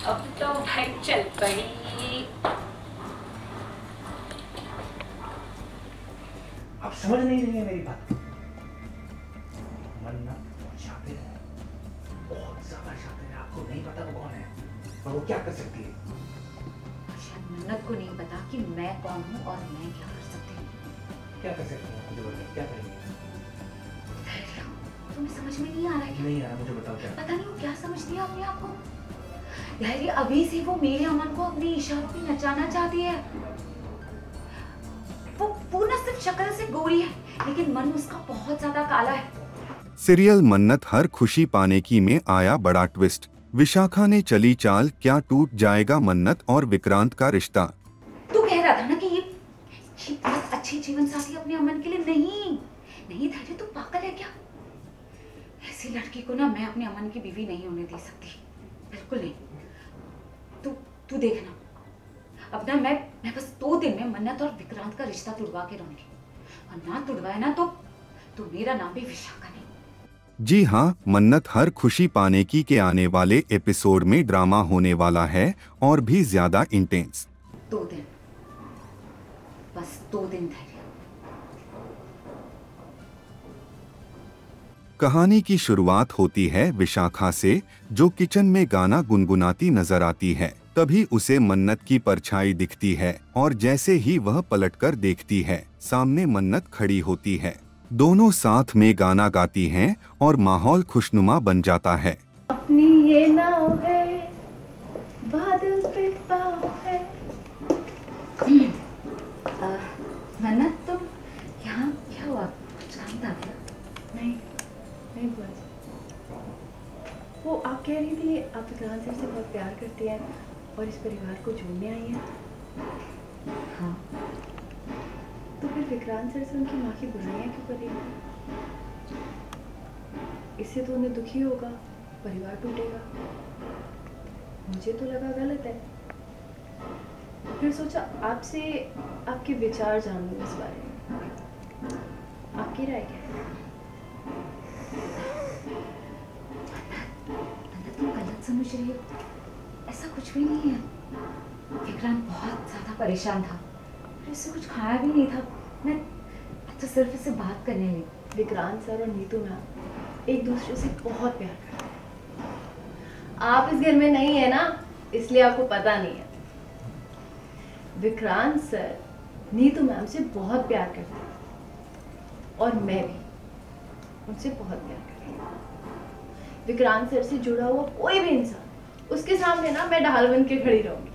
अब तो भाई चल पड़ी। आप समझ नहीं रही है मेरी बात। मन्नत शातिर है, बहुत ज्यादा शातिर है। आपको नहीं पता वो कौन है, पर वो क्या कर सकती है। शायद मन्नत को नहीं पता कि मैं कौन हूँ और मैं क्या कर सकती हूँ। क्या कर सकती है, मुझे बताओ क्या करेंगे। तुम्हें समझ में नहीं आ रहा है क्या? नहीं आ रहा, मुझे बताओ क्या। पता नहीं वो क्या समझती है अपने आप को। यार अभी से वो मेरे अमन को अपने इशारों पे नचाना चाहती है। वो पूर्ण सिर्फ शक्ल से गोरी है, लेकिन मन उसका बहुत ज्यादा काला है। सीरियल मन्नत हर खुशी पाने की में आया बड़ा ट्विस्ट। विशाखा ने चली चाल, क्या टूट जाएगा मन्नत और विक्रांत का रिश्ता। तू कह रहा था ना कि ये बहुत अच्छी जीवन साथी अपने अमन के लिए नहीं धैर्य, तू पागल है क्या? ऐसी लड़की को ना मैं अपने अमन की बीवी नहीं होने दे सकती, बिल्कुल नहीं। तू देखना, अब ना मैं बस 2 दिन में मन्नत और विक्रांत का रिश्ता तुड़वा के रहूंगी, और ना तुड़वाए ना तो मेरा नाम भी विशाखा नहीं। जी हाँ, मन्नत हर खुशी पाने की के आने वाले एपिसोड में ड्रामा होने वाला है और भी ज्यादा इंटेंस। 2 दिन, बस 2 दिन धैर्य। कहानी की शुरुआत होती है विशाखा से, जो किचन में गाना गुनगुनाती नजर आती है। तभी उसे मन्नत की परछाई दिखती है और जैसे ही वह पलटकर देखती है, सामने मन्नत खड़ी होती है। दोनों साथ में गाना गाती हैं और माहौल खुशनुमा बन जाता है। अपनी ये नाव है, बादल पे पाँव है। मन्नत, तुम यहाँ क्या हुआ? कुछ काम था क्या? नहीं बुआ जी। वो आप कह रही थी आप विक्रांत सर से बहुत प्यार करती हैं और इस परिवार को जोड़ने आई हैं। हाँ। तो फिर विक्रांत सर से उनकी माँ की बुराइयाँ क्यों कर रही हैं? इससे तो उन्हें दुखी होगा, परिवार टूटेगा। मुझे तो लगा गलत है, फिर सोचा आपसे आपके विचार जान लूं इस बारे में। आपकी राय क्या है? तुम गलत समझ रही हो, ऐसा कुछ भी नहीं है। विक्रांत बहुत ज्यादा परेशान था, फिर उससे कुछ खाया भी नहीं था। मैं तो सिर्फ इससे बात करने लगी। विक्रांत सर और नीतू मैम एक दूसरे से बहुत प्यार करते हैं। आप इस घर में नहीं है ना, इसलिए आपको पता नहीं है। विक्रांत सर नीतू मैम से बहुत प्यार करते हैं और मैं भी उनसे बहुत प्यार करती हूँ। विक्रांत सर से जुड़ा हुआ कोई भी इंसान, उसके सामने ना मैं ढाल बन के खड़ी रहूंगी।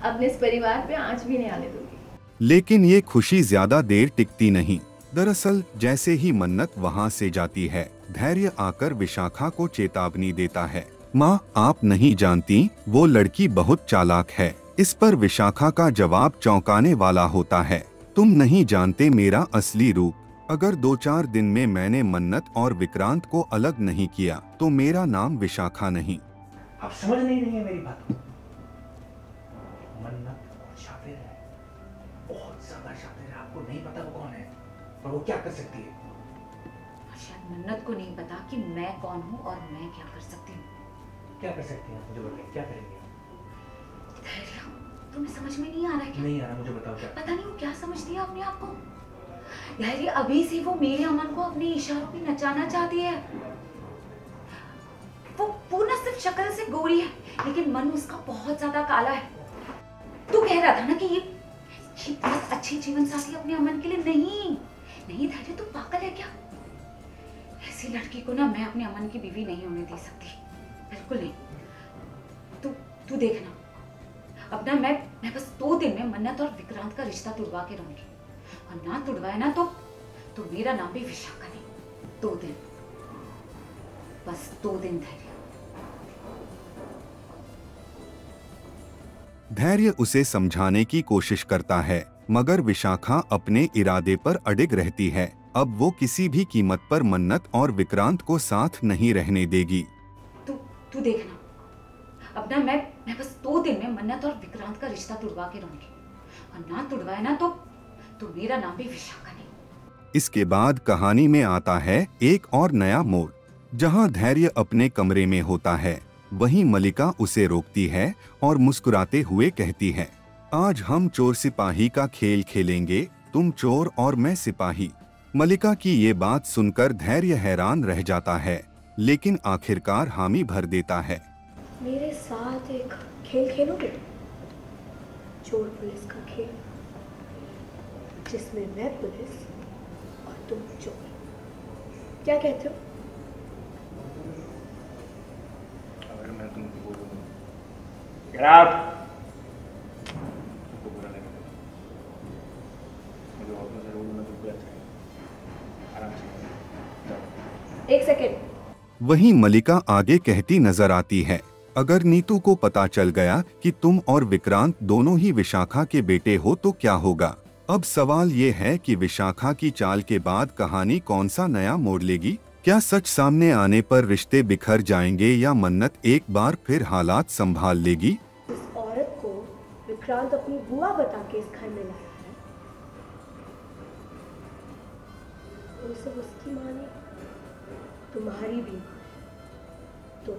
अपने इस परिवार पे आंच भी नहीं आने दूंगी। लेकिन ये खुशी ज्यादा देर टिकती नहीं। दरअसल जैसे ही मन्नत वहाँ से जाती है, धैर्य आकर विशाखा को चेतावनी देता है। माँ, आप नहीं जानती, वो लड़की बहुत चालाक है। इस पर विशाखा का जवाब चौंकाने वाला होता है। तुम नहीं जानते मेरा असली रूप। अगर 2-4 दिन में मैंने मन्नत और विक्रांत को अलग नहीं किया तो मेरा नाम विशाखा नहीं। आप समझ नहीं रही है मेरी बात को। मन्नत बहुत शातिर है, बहुत ज्यादा शातिर है। आपको नहीं पता वो कौन है, पर वो क्या कर सकती है। शायद मन्नत को नहीं पता कि मैं कौन हूँ और मैं क्या कर सकती हूँ। क्या कर सकती है, मुझे बताइए क्या करेंगे। तुम्हें समझ में नहीं आ रहा है क्या? नहीं आ रहा, मुझे बताओ क्या। पता नहीं वो क्या समझती है अपने आप को। यार अभी से वो मेरे अमन को अपने इशारों पे नचाना चाहती है। वो पूर्ण सिर्फ शक्ल से गोरी है, लेकिन मन उसका बहुत ज्यादा काला है। तू कह रहा था ना कि ये बहुत अच्छी जीवन साथी अपने अमन के लिए नहीं धैर्य, तू पागल है क्या? ऐसी लड़की को ना मैं अपने अमन की बीवी नहीं होने दे सकती, बिल्कुल नहीं। तू देखना, अब ना मैं बस 2 दिन में मन्नत और विक्रांत का रिश्ता तुड़वा के रहूंगी, और ना तुड़वाए ना तो मेरा नाम भी विशाखा नहीं। 2 दिन, बस 2 दिन धैर्य। धैर्य उसे समझाने की कोशिश करता है, मगर विशाखा अपने इरादे पर अडिग रहती है। अब वो किसी भी कीमत पर मन्नत और विक्रांत को साथ नहीं रहने देगी। तू देखना, अब ना मैं बस 2 दिन में मन्नत और विक्रांत का रिश्ता तुड़वा के रहूंगी, और ना तुड़वाए ना तो मेरा नाम भी विशाखा नहीं। इसके बाद कहानी में आता है एक और नया मोड़। जहां धैर्य अपने कमरे में होता है, वहीं मलिका उसे रोकती है और मुस्कुराते हुए कहती है, आज हम चोर सिपाही का खेल खेलेंगे, तुम चोर और मैं सिपाही। मलिका की ये बात सुनकर धैर्य हैरान रह जाता है, लेकिन आखिरकार हामी भर देता है। मेरे साथ एक खेल खेलोगे? चोर पुलिस का खेल, जिसमें मैं पुलिस और तुम चोर। क्या कहते हो? अगर मैं तुमको बोलूं Get out! तुमको बुरा लगेगा। मुझे ऑफिस से बोलूं मैं तुमको अच्छा है। आराम से जाओ। एक सेकेंड। वहीं मलिका आगे कहती नजर आती है, अगर नीतू को पता चल गया कि तुम और विक्रांत दोनों ही विशाखा के बेटे हो तो क्या होगा? अब सवाल ये है कि विशाखा की चाल के बाद कहानी कौन सा नया मोड़ लेगी? क्या सच सामने आने पर रिश्ते बिखर जाएंगे या मन्नत एक बार फिर हालात संभाल लेगी? इस औरत को विक्रांत अपनी बुआ बता के इस घर में लाया है। वो सब उसकी माँ ने, तुम्हारी भी माँ है। तो